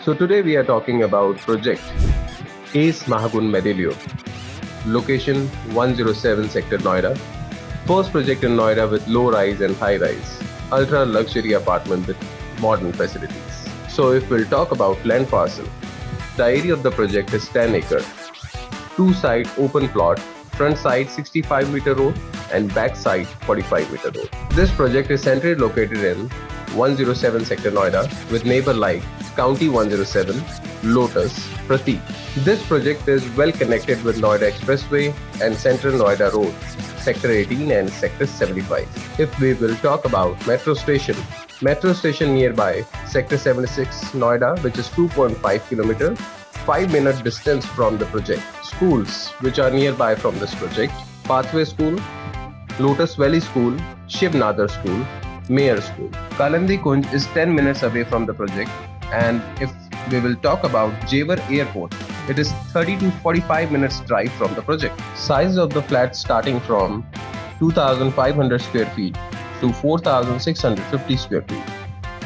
So today we are talking about project Ace Mahagun Medalio, location 107 Sector Noida. First project in Noida with low rise and high rise, ultra luxury apartment with modern facilities. So if we'll talk about land parcel, the area of the project is 10 acre, two side open plot, front side 65 meter road and back side 45 meter road. This project is centrally located in 107 Sector Noida with neighbor like County 107, Lotus, Prateek. This project is well connected with Noida Expressway and Central Noida Road, Sector 18 and Sector 75. If we will talk about metro station nearby Sector 76 Noida, which is 2.5 kilometer, 5-minute distance from the project. Schools which are nearby from this project: Pathway School, Lotus Valley School, Shiv Nadar School, Mayor School. Kalandi Kunj is 10 minutes away from the project, and if we will talk about Jewar Airport, it is 30 to 45 minutes drive from the project. Size of the flat starting from 2,500 square feet to 4,650 square feet.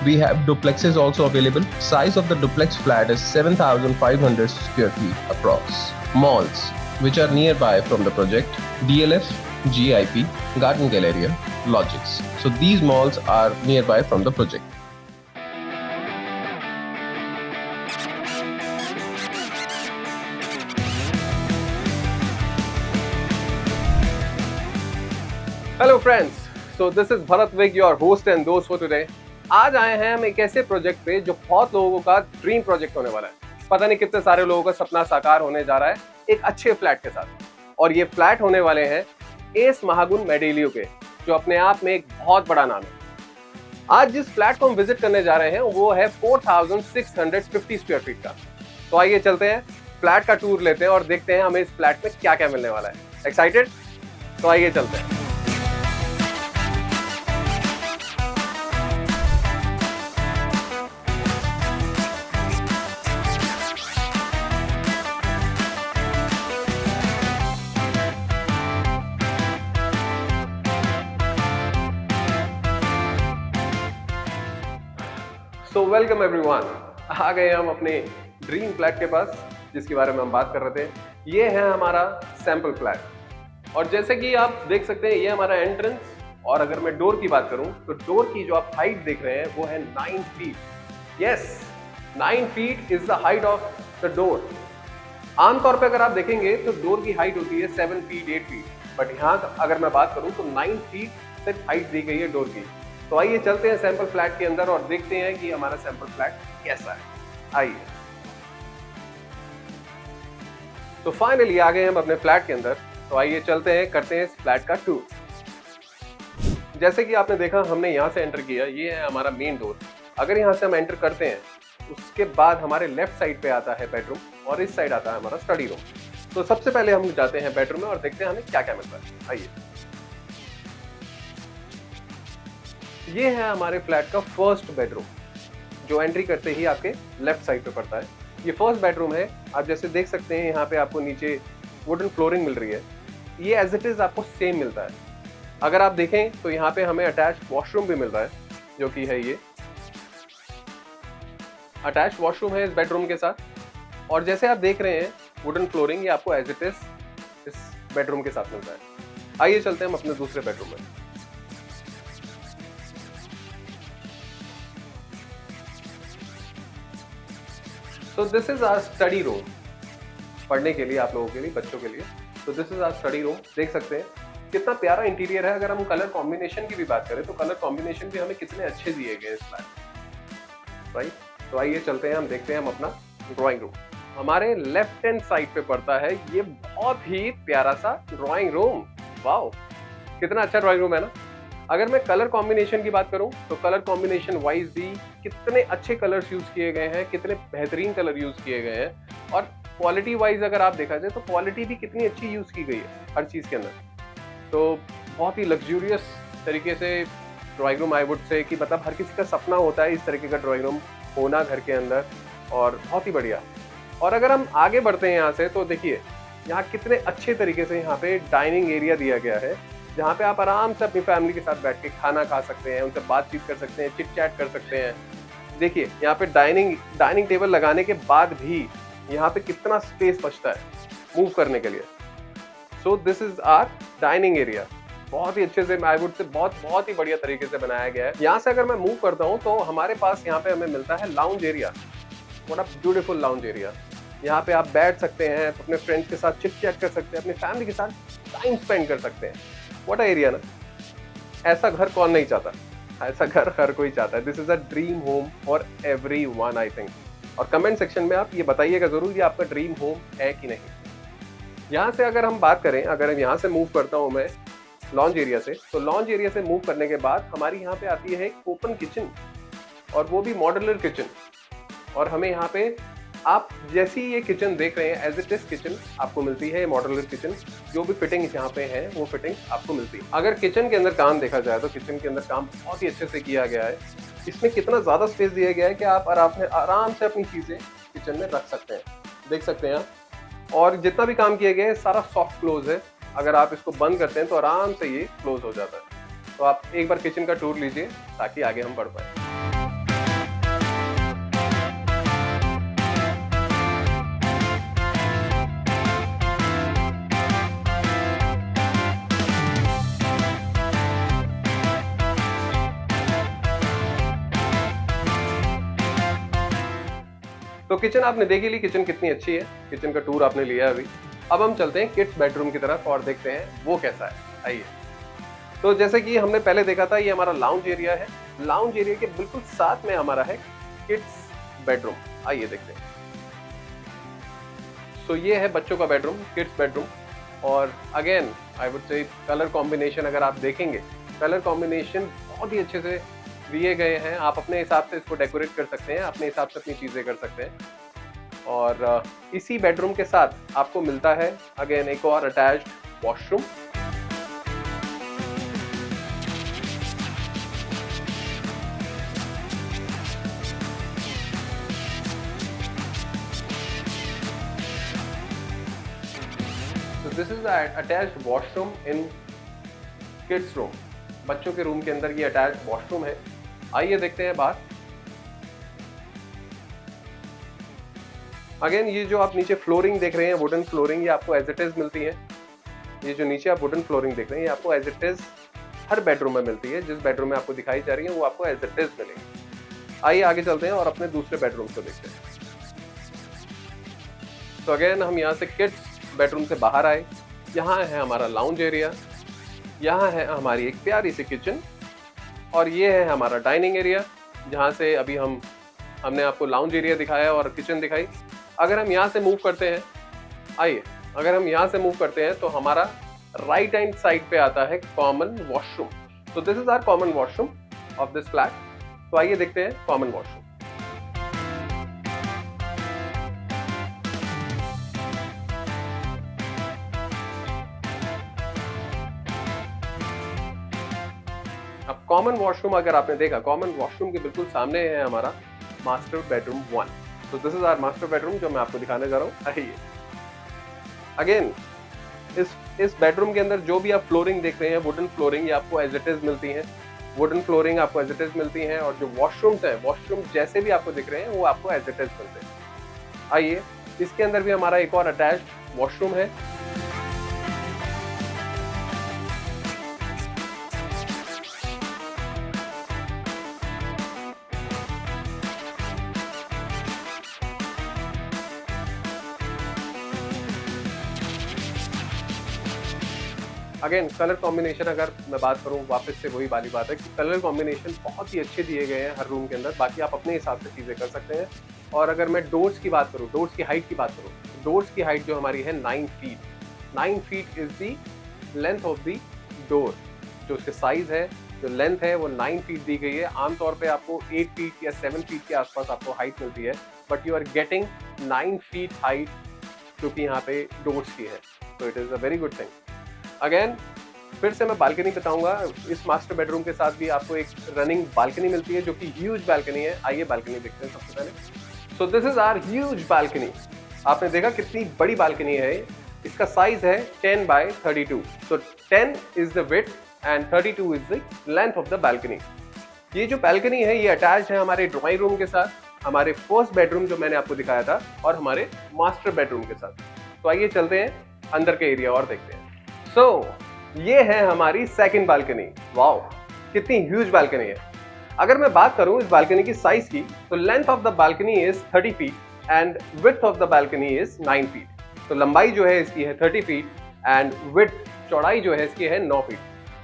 We have duplexes also available. Size of the duplex flat is 7,500 square feet approx. Malls which are nearby from the project: DLF, GIP, Garden Galleria, Logix. So these malls are nearby from the project. Hello friends, so this is Bharat Vig, your host and दोस्त for today. आज आए हैं हम एक ऐसे project पे जो बहुत लोगों का ड्रीम प्रोजेक्ट होने वाला है। पता नहीं कितने सारे लोगों का सपना साकार होने जा रहा है एक अच्छे फ्लैट के साथ। और ये फ्लैट होने वाले हैं एस महागुन मेडेलियो के, जो अपने आप में एक बहुत बड़ा नाम है। आज जिस फ्लैट को हम विजिट करने जा रहे हैं वो है 4,650 स्क्वायर फीट का। तो आइए चलते हैं, फ्लैट का टूर लेते हैं और देखते हैं हमें इस फ्लैट में क्या क्या मिलने वाला है। एक्साइटेड? तो आइए चलते हैं। तो वेलकम एवरीवन, आ गए हम अपने ड्रीम फ्लैट के पास जिसके बारे में हम बात कर रहे थे। ये है हमारा सैंपल फ्लैट और जैसे कि आप देख सकते हैं ये हमारा एंट्रेंस। और अगर मैं डोर की बात करूं तो डोर की जो आप हाइट देख रहे हैं वो है 9 feet. Yes, 9 feet is the height of the door. आमतौर पर अगर आप देखेंगे तो डोर की हाइट होती है 7 फीट 8 फीट, बट यहाँ अगर मैं बात करूं तो 9 फीट सिर्फ हाइट दी गई है डोर की। तो आइए चलते हैं सैंपल फ्लैट के अंदर और देखते हैं कि हमारा सैंपल फ्लैट कैसा है। आइए। तो फाइनली आ गए हम अपने फ्लैट के अंदर। तो आइए चलते हैं, करते हैं इस फ्लैट का टूर। जैसे कि आपने देखा हमने यहाँ से एंटर किया, ये है हमारा मेन डोर। अगर यहाँ से हम एंटर करते हैं उसके बाद हमारे लेफ्ट साइड पे आता है बेडरूम और इस साइड आता है हमारा स्टडी रूम। तो सबसे पहले हम जाते हैं बेडरूम में और देखते हैं हमें क्या क्या मिलता है। आइए। ये है हमारे फ्लैट का फर्स्ट बेडरूम, जो एंट्री करते ही आपके लेफ्ट साइड पे पड़ता है। ये फर्स्ट बेडरूम है। आप जैसे देख सकते हैं यहाँ पे आपको नीचे वुडन फ्लोरिंग मिल रही है। ये एज इट इज आपको सेम मिलता है। अगर आप देखें तो यहाँ पे हमें अटैच वॉशरूम भी मिल रहा है, जो कि है ये अटैच वॉशरूम है इस बेडरूम के साथ। और जैसे आप देख रहे हैं वुडन फ्लोरिंग, ये आपको एज इट इज इस बेडरूम के साथ मिलता है। आइए चलते हैं हम अपने दूसरे बेडरूम में। तो this is our study room, पढ़ने के लिए आप लोगों के लिए, बच्चों के लिए। तो this is our study room. देख सकते हैं कितना प्यारा इंटीरियर है। अगर हम कलर कॉम्बिनेशन की भी बात करें तो कलर कॉम्बिनेशन भी हमें कितने अच्छे दिए गए इस फ्लैट, राइट। तो आइए चलते हैं, हम देखते हैं हम अपना ड्राइंग रूम। हमारे लेफ्ट हैंड साइड पे पड़ता है ये बहुत ही प्यारा सा ड्राइंग रूम। वाओ, कितना अच्छा ड्राइंग रूम है ना। अगर मैं कलर कॉम्बिनेशन की बात करूं तो कलर कॉम्बिनेशन वाइज भी कितने अच्छे कलर्स यूज किए गए हैं, कितने बेहतरीन कलर यूज किए गए हैं। और क्वालिटी वाइज अगर आप देखा जाए तो क्वालिटी भी कितनी अच्छी यूज की गई है हर चीज के अंदर। तो बहुत ही लग्जूरियस तरीके से drawing room, I would say कि मतलब हर किसी का सपना होता है इस तरीके का ड्राइंग रूम होना घर के अंदर, और बहुत ही बढ़िया। और अगर हम आगे बढ़ते हैं यहाँ से तो देखिए यहाँ कितने अच्छे तरीके से यहाँ पे डाइनिंग एरिया दिया गया है, जहाँ पे आप आराम से अपनी फैमिली के साथ बैठ के खाना खा सकते हैं, उनसे बातचीत कर सकते हैं, चिट चैट कर सकते हैं। देखिए यहाँ पे डाइनिंग टेबल लगाने के बाद भी यहाँ पे कितना स्पेस बचता है मूव करने के लिए। So this is our dining area, बहुत ही अच्छे से, आई वुड से बहुत ही बढ़िया तरीके से बनाया गया है। यहाँ से अगर मैं मूव करता हूँ तो हमारे पास यहाँ पे हमें मिलता है lounge area. What a beautiful lounge area. यहाँ पे आप बैठ सकते हैं, अपने फ्रेंड्स के साथ चिट चैट कर सकते हैं, अपनी फैमिली के साथ टाइम स्पेंड कर सकते हैं। व्हाट अ एरिया ना, ऐसा घर कौन नहीं चाहता, ऐसा घर हर कोई चाहता है। This is a dream home for everyone I think. और कमेंट सेक्शन में आप ये बताइएगा जरूर ये आपका ड्रीम होम है कि नहीं। यहाँ से अगर हम बात करें, अगर हम यहाँ से मूव करता हूँ मैं लॉन्ज एरिया से, तो लॉन्ज एरिया से मूव करने के बाद हमारी यहाँ पे आती है एक ओपन किचन, और वो भी मॉड्यूलर किचन। और हमें यहाँ पे आप जैसी ये किचन देख रहे हैं एज इट इज किचन आपको मिलती है, मॉड्यूलर किचन। जो भी फिटिंग यहाँ पे है वो फिटिंग आपको मिलती है। अगर किचन के अंदर काम देखा जाए तो किचन के अंदर काम बहुत ही अच्छे से किया गया है। इसमें कितना ज़्यादा स्पेस दिया गया है कि आप आराम से अपनी चीज़ें किचन में रख सकते हैं, देख सकते हैं आप। और जितना भी काम किया गया है सारा सॉफ्ट क्लोज है। अगर आप इसको बंद करते हैं तो आराम से ये क्लोज हो जाता है। तो आप एक बार किचन का टूर लीजिए ताकि आगे हम बढ़ पाए। तो किचन आपने देख ही ली, किचन कितनी अच्छी है, किचन का टूर आपने लिया अभी। अब हम चलते हैं किड्स बेडरूम की तरफ और देखते हैं वो कैसा है। आइए। तो जैसे कि हमने पहले देखा था, ये हमारा लाउंज एरिया है। लाउंज एरिया के बिल्कुल साथ में हमारा है किड्स बेडरूम। आइए देखते हैं। तो ये है बच्चों का बेडरूम, किड्स बेडरूम। और again I would say colour combination अगर आप देखेंगे, कलर कॉम्बिनेशन बहुत ही अच्छे से दिए गए हैं। आप अपने हिसाब से इसको डेकोरेट कर सकते हैं, अपने हिसाब से अपनी चीज़ें कर सकते हैं। और इसी बेडरूम के साथ आपको मिलता है अगेन एक और अटैच्ड वॉशरूम। तो this is attached washroom in kids room. बच्चों के रूम के अंदर ये अटैच्ड वॉशरूम है। आइए देखते हैं बाहर। अगेन ये जो आप नीचे फ्लोरिंग देख रहे हैं, वुडन फ्लोरिंग, ये आपको एज इट इज मिलती है। ये जो नीचे आप वुडन फ्लोरिंग देख रहे हैं, ये आपको एज इट इज हर बेडरूम में मिलती है। जिस बेडरूम में आपको दिखाई जा रही है वो आपको एज इट इज मिलेगी। आइए आगे चलते हैं और अपने दूसरे बेडरूम को देखते हैं। तो अगेन हम यहाँ से किड्स बेडरूम से बाहर आए। यहाँ है हमारा लाउंज एरिया, यहाँ है हमारी एक प्यारी सी किचन, और ये है हमारा डाइनिंग एरिया, जहाँ से अभी हमने आपको लाउंज एरिया दिखाया और किचन दिखाई। अगर हम यहाँ से मूव करते हैं, आइए, अगर हम यहाँ से मूव करते हैं तो हमारा राइट हैंड साइड पे आता है कॉमन वॉशरूम। तो this is our common washroom of this flat. तो आइए देखते हैं कॉमन वॉशरूम। अब कॉमन वॉशरूम अगर आपने देखा, कॉमन वॉशरूम के बिल्कुल सामने है हमारा मास्टर बेडरूम 1। तो this is our master bedroom जो मैं आपको दिखाने जा रहा हूँ। आइए। अगेन इस बेडरूम के अंदर जो भी आप फ्लोरिंग देख रहे हैं, वुडन फ्लोरिंग, ये आपको एज इट इज मिलती है। वुडन फ्लोरिंग आपको एज इट इज मिलती है, और जो वॉशरूम्स हैं, वॉशरूम जैसे भी आपको दिख रहे हैं वो आपको एज इट इज मिलते हैं। आइए, इसके अंदर भी हमारा एक और अटैच्ड वॉशरूम है। अगेन कलर कॉम्बिनेशन अगर मैं बात करूं, वापस से वही वाली बात है कि कलर कॉम्बिनेशन बहुत ही अच्छे दिए गए हैं हर रूम के अंदर। बाकी आप अपने हिसाब से चीज़ें कर सकते हैं। और अगर मैं डोर्स की बात करूं, डोर्स की हाइट की बात करूं, डोर्स की हाइट जो हमारी है 9 feet. 9 feet is the length of the door. जो उसके साइज है, जो लेंथ है, वो 9 फीट दी गई है। आमतौर पर आपको 8 फीट या 7 फीट के आसपास आपको हाइट मिलती है, but you are getting 9 feet height क्योंकि यहाँ पे डोर्स की है। तो it is a very good thing. Again फिर से मैं बालकनी बताऊंगा। इस मास्टर बेडरूम के साथ भी आपको एक रनिंग बालकनी मिलती है जो कि ह्यूज बालकनी है। आइए बालकनी देखते हैं सबसे पहले। So this is our huge balcony. आपने देखा कितनी बड़ी बालकनी है। इसका साइज है 10 by 32। So 10 is the width and 32 is the length of the balcony. ये जो बैल्कनी है ये अटैच है हमारे ड्राइंग रूम के साथ, हमारे फर्स्ट बेडरूम जो मैंने आपको दिखाया था, और हमारे मास्टर बेडरूम के साथ। तो आइए चलते हैं अंदर के एरिया और देखते हैं। सो ये है हमारी सेकंड बालकनी। वाओ, कितनी ह्यूज बालकनी है। अगर मैं बात करूं इस बालकनी की साइज की, तो length of the balcony is 30 feet and width of the balcony is 9 feet. तो लंबाई जो है इसकी है 30 फीट एंड विड्थ, चौड़ाई जो है इसकी है 9 फीट।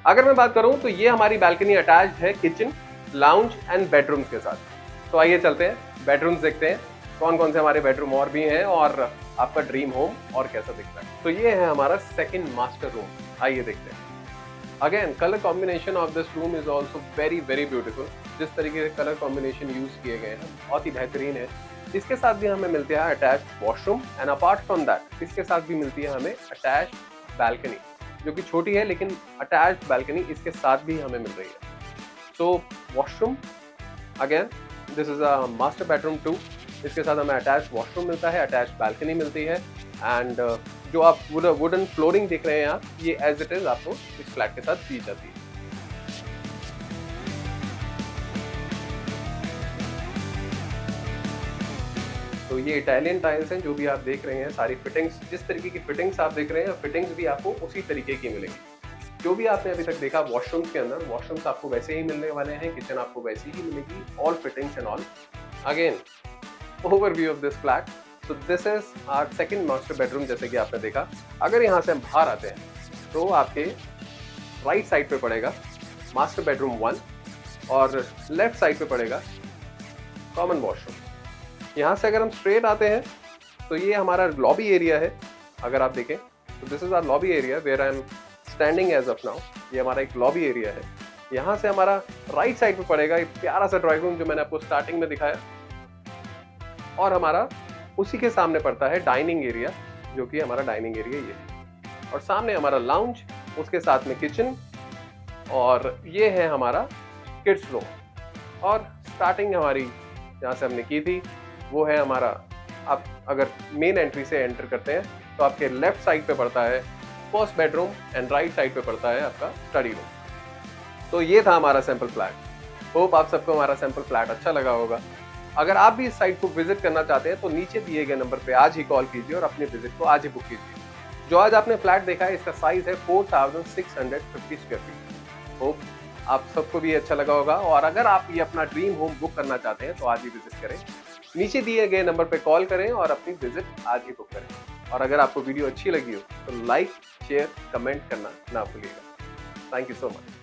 अगर मैं बात करूं तो ये हमारी बालकनी अटैच्ड है किचन, लाउंज एंड बेडरूम्स के साथ। तो आइए चलते हैं बेडरूम्स देखते हैं कौन कौन से हमारे बेडरूम और भी हैं और आपका ड्रीम होम और कैसा दिखता है। तो ये है हमारा सेकंड मास्टर रूम, आइए देखते हैं। Again colour combination of this room is also very very beautiful. जिस तरीके से कलर कॉम्बिनेशन यूज किए गए हैं बहुत ही बेहतरीन है। इसके साथ भी हमें मिलते हैं attached washroom and apart from that इसके साथ भी मिलती है हमें अटैच्ड बैल्कनी, जो कि छोटी है लेकिन अटैच्ड बैल्कनी इसके साथ भी हमें मिल रही है। So washroom, again this is a master bedroom 2। इसके साथ हमें अटैच वॉशरूम मिलता है, अटैच बैल्कनी मिलती है एंड जो आप वुडन फ्लोरिंग देख रहे हैं आप, ये एज इट इज आपको इस फ्लैट के साथ दी जाती है। तो ये इटालियन टाइल्स हैं जो भी आप देख रहे हैं, सारी फिटिंग्स, जिस तरीके की फिटिंग्स आप देख रहे हैं फिटिंग्स भी आपको उसी तरीके की मिलेंगी। जो भी आपने अभी तक देखा वॉशरूम्स के अंदर, वॉशरूम्स आपको वैसे ही मिलने वाले हैं, किचन आपको वैसी ही मिलेगी, all fittings and all. Again overview of this flat. So this is our second master bedroom. जैसे कि आपने देखा, अगर यहाँ से हम बाहर आते हैं तो आपके राइट साइड पे पड़ेगा मास्टर बेडरूम 1 और लेफ्ट साइड पे पड़ेगा कॉमन वॉशरूम। यहाँ से अगर हम स्ट्रेट आते हैं तो ये हमारा लॉबी एरिया है। अगर आप देखें तो this is our lobby area where I am standing as of now. ये हमारा एक लॉबी एरिया है। यहाँ से हमारा राइट साइड पे पड़ेगा एक प्यारा सा ड्राइंग रूम जो मैंने आपको स्टार्टिंग में दिखाया, और हमारा उसी के सामने पड़ता है डाइनिंग एरिया, जो कि हमारा डाइनिंग एरिया ये है, और सामने हमारा लाउंज, उसके साथ में किचन, और ये है हमारा किड्स रूम। और स्टार्टिंग हमारी जहाँ से हमने की थी वो है हमारा, आप अगर मेन एंट्री से एंटर करते हैं तो आपके लेफ्ट साइड पे पड़ता है first bedroom and right side पे पड़ता है आपका स्टडी रूम। तो ये था हमारा सैंपल फ्लैट। होप आप सबको हमारा सैंपल फ्लैट अच्छा लगा होगा। अगर आप भी इस साइट को विजिट करना चाहते हैं तो नीचे दिए गए नंबर पे आज ही कॉल कीजिए और अपने विजिट को आज ही बुक कीजिए। जो आज आपने फ्लैट देखा है इसका साइज है 4650 स्क्वायर फीट। होप आप सबको भी अच्छा लगा होगा, और अगर आप ये अपना ड्रीम होम बुक करना चाहते हैं तो आज ही विजिट करें, नीचे दिए गए नंबर पे कॉल करें और अपनी विजिट आज ही बुक करें। और अगर आपको वीडियो अच्छी लगी हो तो लाइक, शेयर, कमेंट करना ना भूलिएगा। Thank you so much.